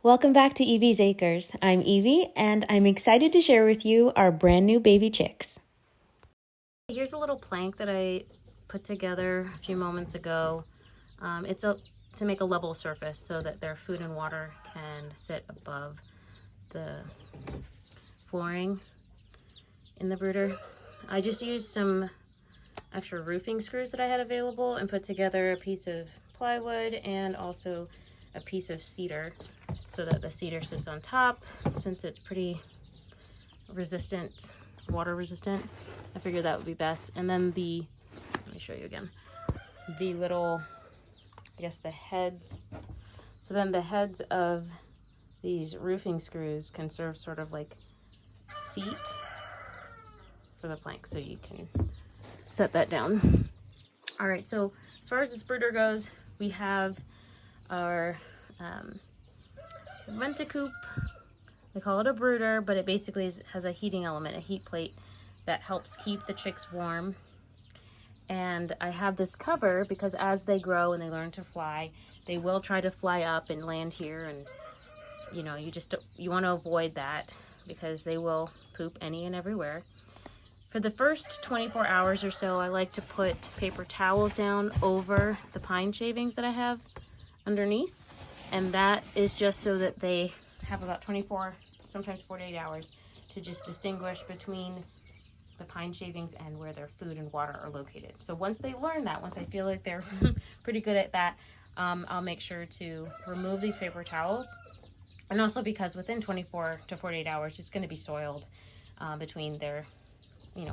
Welcome back to Evie's Acres. I'm Evie, and I'm excited to share with you our brand new baby chicks. Here's a little plank that I put together a few moments ago. It's to make a level surface so that their food and water can sit above the flooring in the brooder. I just used some extra roofing screws that I had available and put together a piece of plywood and also a piece of cedar so that the cedar sits on top. Since it's pretty resistant, water resistant, I figured that would be best. And then let me show you again, the little, I guess the heads. So then the heads of these roofing screws can serve sort of like feet for the plank, so you can set that down. All right, so as far as this brooder goes, we have our rent-a-coop. They call it a brooder, but it basically has a heating element, a heat plate that helps keep the chicks warm. And I have this cover because as they grow and they learn to fly, they will try to fly up and land here, and you know, you want to avoid that because they will poop any and everywhere. For the first 24 hours or so, I like to put paper towels down over the pine shavings that I have underneath. And that is just so that they have about 24, sometimes 48 hours to just distinguish between the pine shavings and where their food and water are located. So once they learn that, once I feel like they're pretty good at that, I'll make sure to remove these paper towels. And also because within 24 to 48 hours, it's going to be soiled between their,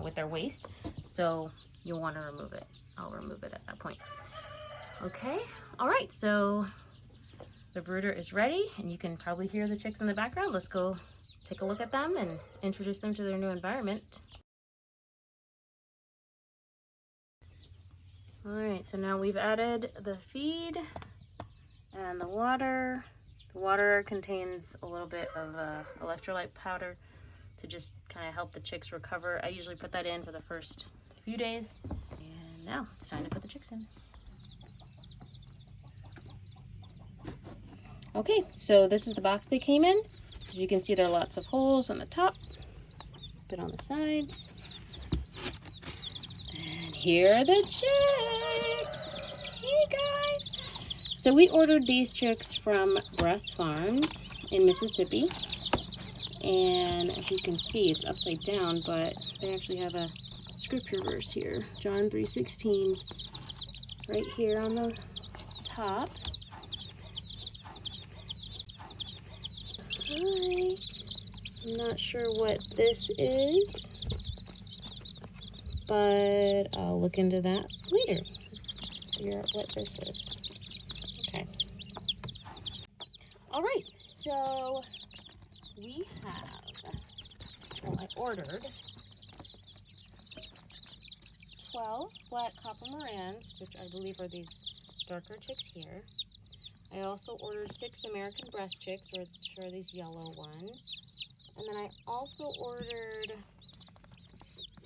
with their waste. So you'll want to remove it. I'll remove it at that point. Okay. All right. So the brooder is ready, and you can probably hear the chicks in the background. Let's go take a look at them and introduce them to their new environment. All right, so now we've added the feed and the water. The water contains a little bit of electrolyte powder to just kind of help the chicks recover. I usually put that in for the first few days. And now it's time to put the chicks in. Okay, so this is the box they came in. As you can see, there are lots of holes on the top, a bit on the sides. And here are the chicks. Hey guys. So we ordered these chicks from Bresse Farms in Mississippi. And as you can see, it's upside down, but they actually have a scripture verse here. John 3:16, right here on the top. Hi. I'm not sure what this is, but I'll look into that later. Figure out what this is. Okay. All right, so we have, I ordered 12 black copper Marans, which I believe are these darker chicks here. I also ordered 6 American Bresse chicks, which are these yellow ones. And then I also ordered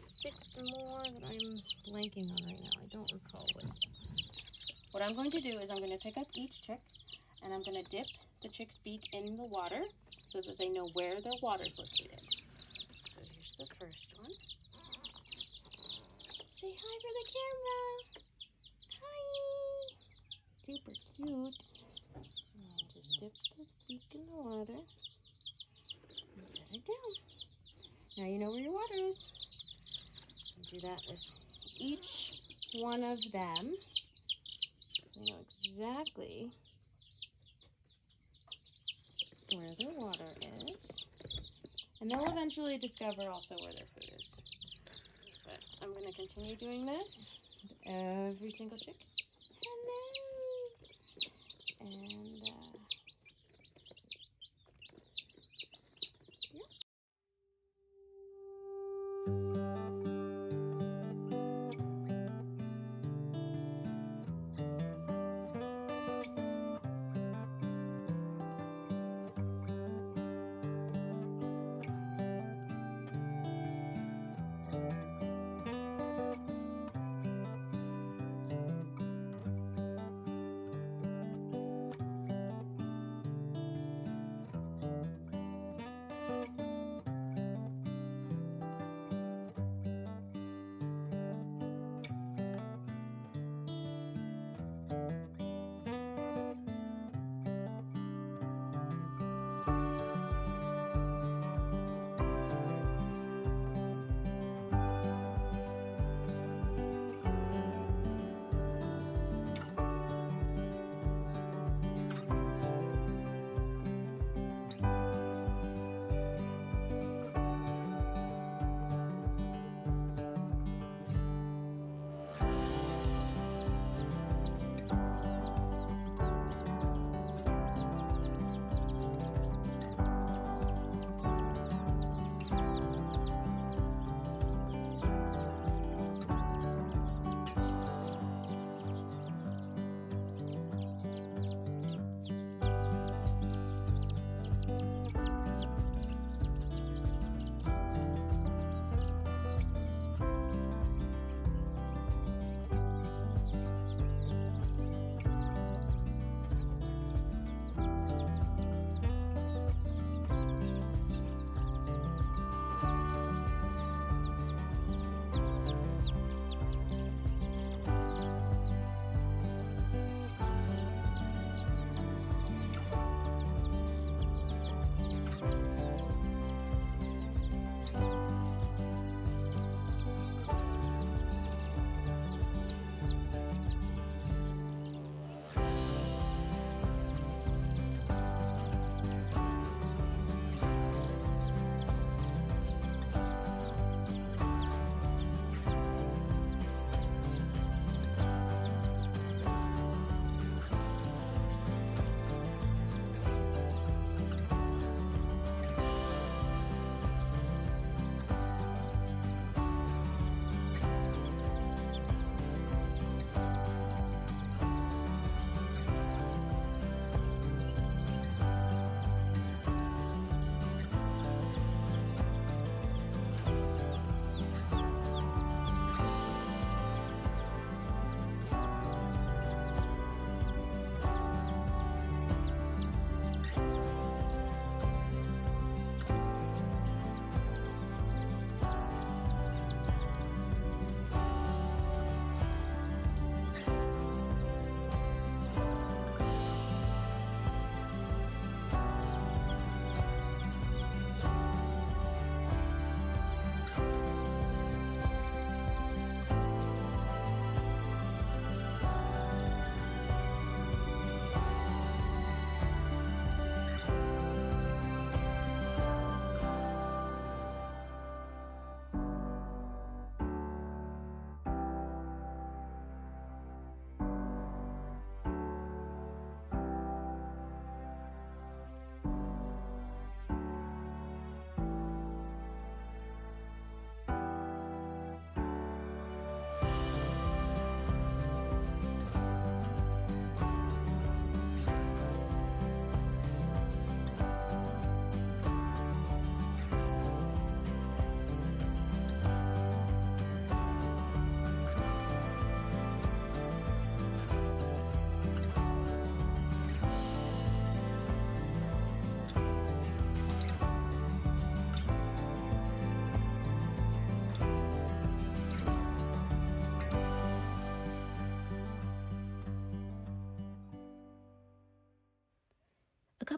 6 more that I'm blanking on right now. I don't recall what I'm going to do is I'm going to pick up each chick, and I'm going to dip the chick's beak in the water so that they know where their water is located. So here's the first one. Say hi for the camera. Hi. Super cute. And just dip the beak in the water and set it down. Now you know where your water is. And do that with each one of them. So you know exactly where their water is. And they'll eventually discover also where their food is. But I'm going to continue doing this with every single chick. Hello! And, yeah.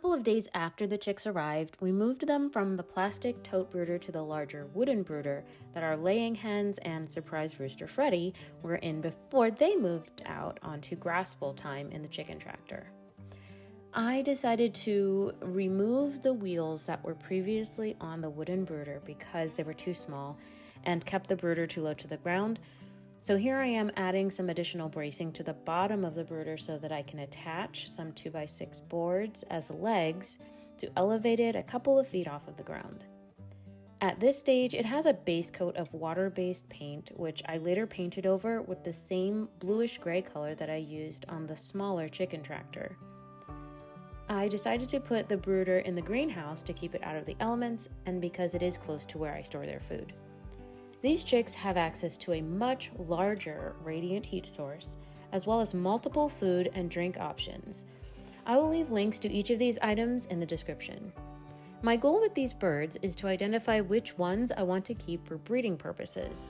couple of days after the chicks arrived, we moved them from the plastic tote brooder to the larger wooden brooder that our laying hens and surprise rooster Freddie were in before they moved out onto grass full time in the chicken tractor. I decided to remove the wheels that were previously on the wooden brooder because they were too small and kept the brooder too low to the ground. So here I am adding some additional bracing to the bottom of the brooder so that I can attach some 2x6 boards as legs to elevate it a couple of feet off of the ground. At this stage, it has a base coat of water-based paint, which I later painted over with the same bluish gray color that I used on the smaller chicken tractor. I decided to put the brooder in the greenhouse to keep it out of the elements and because it is close to where I store their food. These chicks have access to a much larger radiant heat source, as well as multiple food and drink options. I will leave links to each of these items in the description. My goal with these birds is to identify which ones I want to keep for breeding purposes.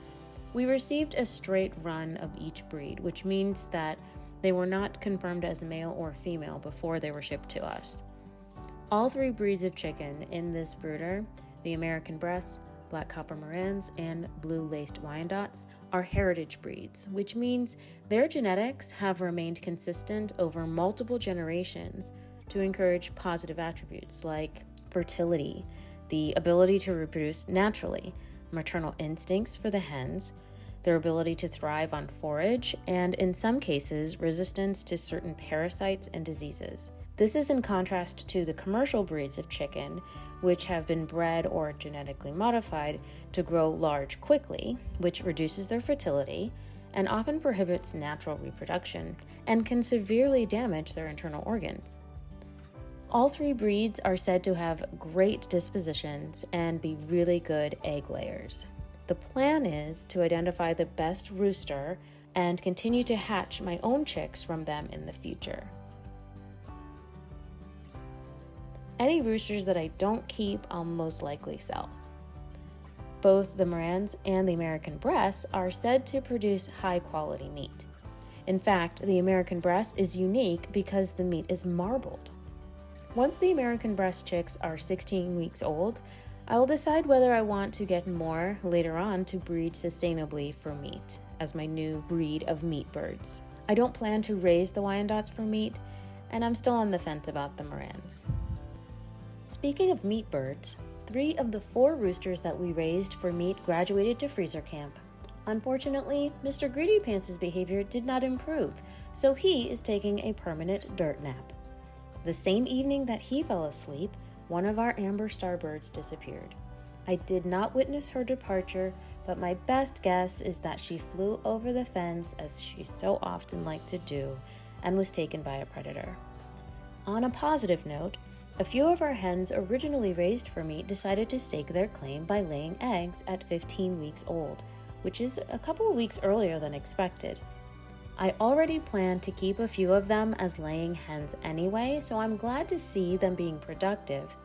We received a straight run of each breed, which means that they were not confirmed as male or female before they were shipped to us. All 3 breeds of chicken in this brooder, the American Bresse, Black Copper Marans, and blue-laced Wyandottes, are heritage breeds, which means their genetics have remained consistent over multiple generations to encourage positive attributes like fertility, the ability to reproduce naturally, maternal instincts for the hens, their ability to thrive on forage, and in some cases, resistance to certain parasites and diseases. This is in contrast to the commercial breeds of chicken, which have been bred or genetically modified to grow large quickly, which reduces their fertility and often prohibits natural reproduction and can severely damage their internal organs. All 3 breeds are said to have great dispositions and be really good egg layers. The plan is to identify the best rooster and continue to hatch my own chicks from them in the future. Any roosters that I don't keep, I'll most likely sell. Both the Marans and the American Bresse are said to produce high-quality meat. In fact, the American Bresse is unique because the meat is marbled. Once the American Bresse chicks are 16 weeks old, I will decide whether I want to get more later on to breed sustainably for meat as my new breed of meat birds. I don't plan to raise the Wyandottes for meat, and I'm still on the fence about the Marans. Speaking of meat birds, 3 of the 4 roosters that we raised for meat graduated to freezer camp. Unfortunately, Mr. Greedy Pants' behavior did not improve, so he is taking a permanent dirt nap. The same evening that he fell asleep, one of our amber starbirds disappeared. I did not witness her departure, but my best guess is that she flew over the fence as she so often liked to do and was taken by a predator. On a positive note, a few of our hens originally raised for meat decided to stake their claim by laying eggs at 15 weeks old, which is a couple of weeks earlier than expected. I already plan to keep a few of them as laying hens anyway, so I'm glad to see them being productive.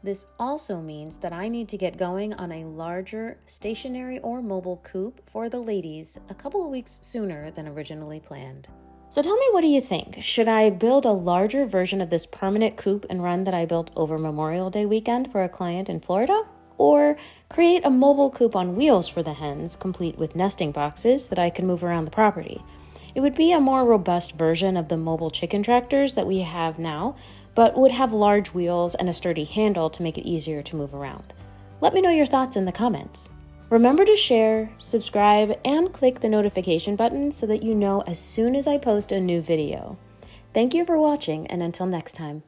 This also means that I need to get going on a larger stationary or mobile coop for the ladies a couple of weeks sooner than originally planned. So tell me, what do you think? Should I build a larger version of this permanent coop and run that I built over Memorial Day weekend for a client in Florida? Or create a mobile coop on wheels for the hens, complete with nesting boxes that I can move around the property? It would be a more robust version of the mobile chicken tractors that we have now, but would have large wheels and a sturdy handle to make it easier to move around. Let me know your thoughts in the comments. Remember to share, subscribe, and click the notification button so that you know as soon as I post a new video. Thank you for watching, and until next time.